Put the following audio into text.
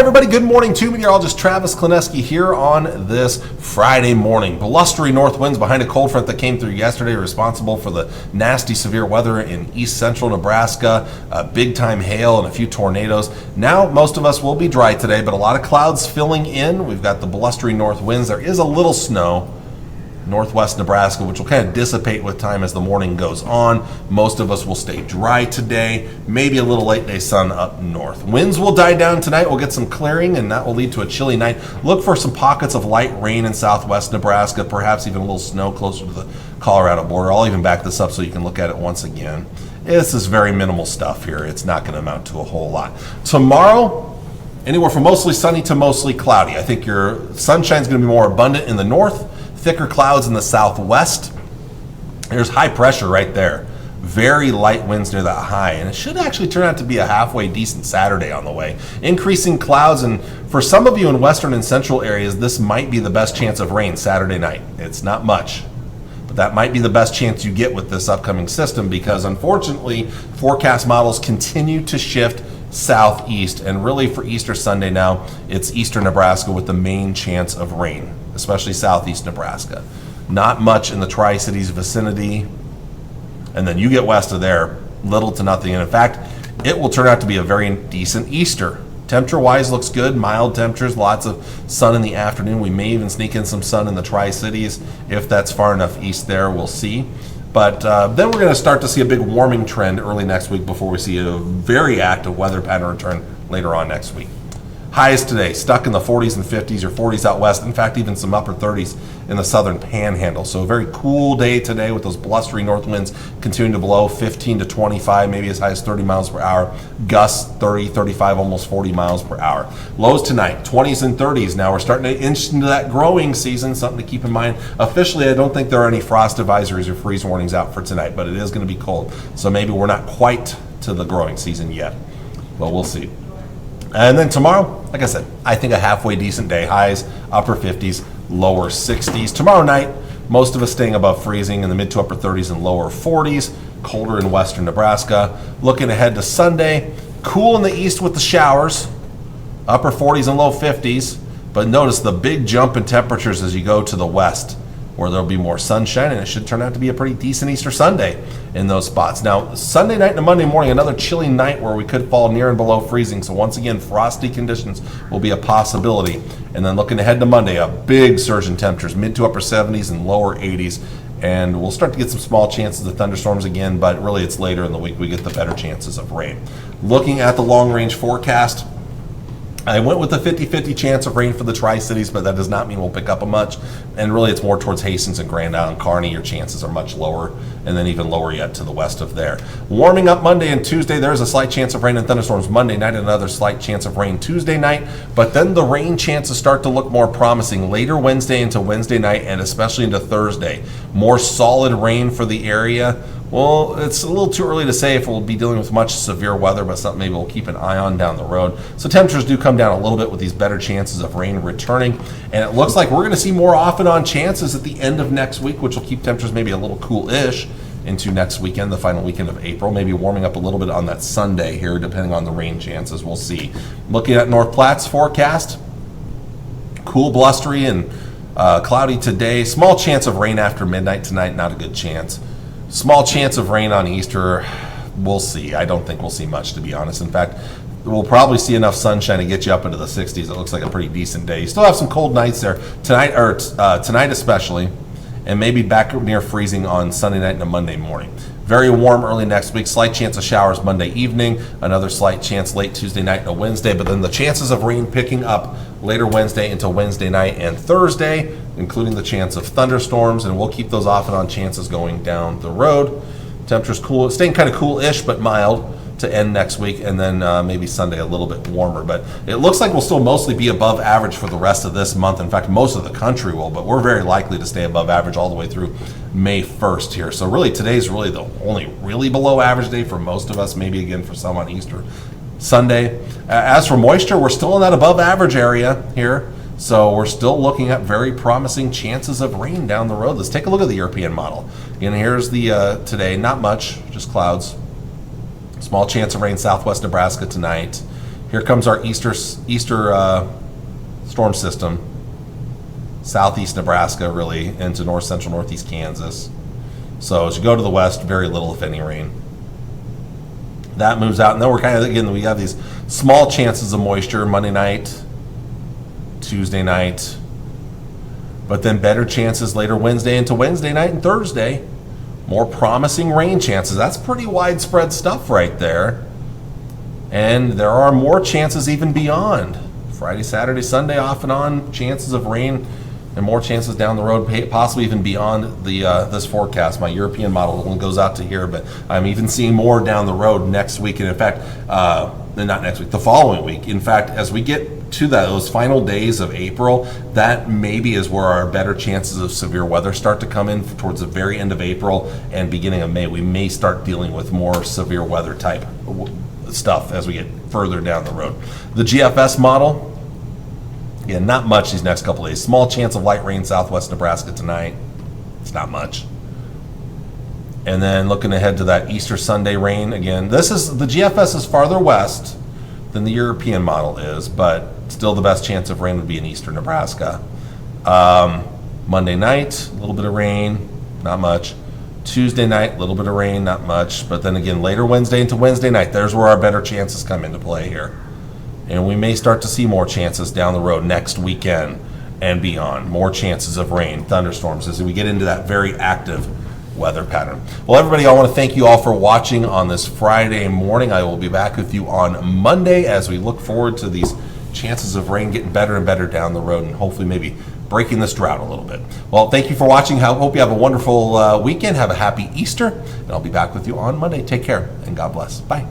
everybody, good morning to meteorologist Travis Klineski here on this Friday morning. Blustery north winds behind a cold front that came through yesterday are responsible for the nasty severe weather in east central Nebraska, big time hail and a few tornadoes. Now most of us will be dry today, but a lot of clouds filling in. We've got the blustery north winds. There is a little snow northwest Nebraska, which will kind of dissipate with time as the morning goes on. Most of us will stay dry today, maybe a little late day sun up north. Winds will die down tonight. We'll get some clearing, and that will lead to a chilly night. Look for some pockets of light rain in southwest Nebraska, perhaps even a little snow closer to the Colorado border. I'll even back this up so you can look at it once again. This is very minimal stuff here. It's not going to amount to a whole lot. Tomorrow, anywhere from mostly sunny to mostly cloudy. I think your sunshine is going to be more abundant in the north, thicker clouds in the southwest. There's high pressure right there. Very light winds near that high, and it should actually turn out to be a halfway decent Saturday on the way. Increasing clouds, and for some of you in western and central areas, this might be the best chance of rain Saturday night. It's not much, but that might be the best chance you get with this upcoming system because unfortunately, forecast models continue to shift southeast, and really for Easter Sunday now, it's eastern Nebraska with the main chance of rain, especially southeast Nebraska. Not much in the Tri-Cities vicinity, and then you get west of there, little to nothing. And in fact, it will turn out to be a very decent Easter. Temperature-wise looks good, mild temperatures, lots of sun in the afternoon. We may even sneak in some sun in the Tri-Cities if that's far enough east there, we'll see. But then we're going to start to see a big warming trend early next week before we see a very active weather pattern return later on next week. Highs today, stuck in the 40s and 50s or 40s out west. In fact, even some upper 30s in the southern panhandle. So a very cool day today with those blustery north winds continuing to blow 15 to 25, maybe as high as 30 miles per hour. Gusts 30, 35, almost 40 miles per hour. Lows tonight, 20s and 30s. Now we're starting to inch into that growing season, something to keep in mind. Officially, I don't think there are any frost advisories or freeze warnings out for tonight, but it is going to be cold. So maybe we're not quite to the growing season yet, but we'll see. And then tomorrow, like I said, I think a halfway decent day. Highs, upper 50s, lower 60s. Tomorrow night, most of us staying above freezing in the mid to upper 30s and lower 40s. Colder in western Nebraska. Looking ahead to Sunday, cool in the east with the showers. Upper 40s and low 50s. But notice the big jump in temperatures as you go to the west, where there'll be more sunshine, and it should turn out to be a pretty decent Easter Sunday in those spots. Now, Sunday night and Monday morning, another chilly night where we could fall near and below freezing. So once again, frosty conditions will be a possibility. And then looking ahead to Monday, a big surge in temperatures, mid to upper 70s and lower 80s. And we'll start to get some small chances of thunderstorms again, but really it's later in the week we get the better chances of rain. Looking at the long-range forecast, I went with a 50-50 chance of rain for the Tri-Cities, but that does not mean we'll pick up a much. And really, it's more towards Hastings and Grand Island. Kearney, your chances are much lower, and then even lower yet to the west of there. Warming up Monday and Tuesday, there's a slight chance of rain and thunderstorms Monday night, and another slight chance of rain Tuesday night. But then the rain chances start to look more promising later Wednesday into Wednesday night, and especially into Thursday. More solid rain for the area. Well, it's a little too early to say if we'll be dealing with much severe weather, but something maybe we'll keep an eye on down the road. So temperatures do come down a little bit with these better chances of rain returning. And it looks like we're going to see more off and on chances at the end of next week, which will keep temperatures maybe a little cool-ish into next weekend, the final weekend of April. Maybe warming up a little bit on that Sunday here, depending on the rain chances. We'll see. Looking at North Platte's forecast, cool, blustery, and cloudy today. Small chance of rain after midnight tonight, not a good chance. Small chance of rain on Easter, we'll see. I don't think we'll see much, to be honest. In fact, we'll probably see enough sunshine to get you up into the 60s. It looks like a pretty decent day. You still have some cold nights there tonight, or tonight especially, and maybe back near freezing on Sunday night and a Monday morning. Very warm early next week. Slight chance of showers Monday evening. Another slight chance late Tuesday night and a Wednesday. But then the chances of rain picking up later Wednesday into Wednesday night and Thursday, including the chance of thunderstorms. And we'll keep those off and on chances going down the road. Temperatures cool, staying kind of cool-ish but mild to end next week, and then maybe Sunday a little bit warmer. But it looks like we'll still mostly be above average for the rest of this month. In fact, most of the country will, but we're very likely to stay above average all the way through May 1st here. So really, today's really the only really below average day for most of us, maybe again for some on Easter Sunday. As for moisture, we're still in that above average area here. So we're still looking at very promising chances of rain down the road. Let's take a look at the European model. Again, here's the today, not much, just clouds. Small chance of rain southwest Nebraska tonight. Here comes our Easter storm system. Southeast Nebraska, really, into north central northeast Kansas. So as you go to the west, very little, if any, rain. That moves out, and then we're kind of, again, we have these small chances of moisture Monday night, Tuesday night, but then better chances later Wednesday into Wednesday night and Thursday. More promising rain chances. That's pretty widespread stuff right there. And there are more chances even beyond. Friday, Saturday, Sunday, off and on, chances of rain and more chances down the road, possibly even beyond the this forecast. My European model only goes out to here, but I'm even seeing more down the road next week. And in fact, not next week, the following week. In fact, as we get to those final days of April, that maybe is where our better chances of severe weather start to come in towards the very end of April and beginning of May. We may start dealing with more severe weather type stuff as we get further down the road. The GFS model, again, not much these next couple days. Small chance of light rain southwest Nebraska tonight. It's not much. And then looking ahead to that Easter Sunday rain again. The GFS is farther west than the European model is, but still the best chance of rain would be in eastern Nebraska. Monday night, a little bit of rain, not much. Tuesday night, a little bit of rain, not much. But then again, later Wednesday into Wednesday night, there's where our better chances come into play here. And we may start to see more chances down the road next weekend and beyond. More chances of rain, thunderstorms, as we get into that very active weather pattern. Well, everybody, I want to thank you all for watching on this Friday morning. I will be back with you on Monday as we look forward to these chances of rain getting better and better down the road and hopefully maybe breaking this drought a little bit. Well, thank you for watching. I hope you have a wonderful weekend. Have a happy Easter, and I'll be back with you on Monday. Take care, and God bless. Bye.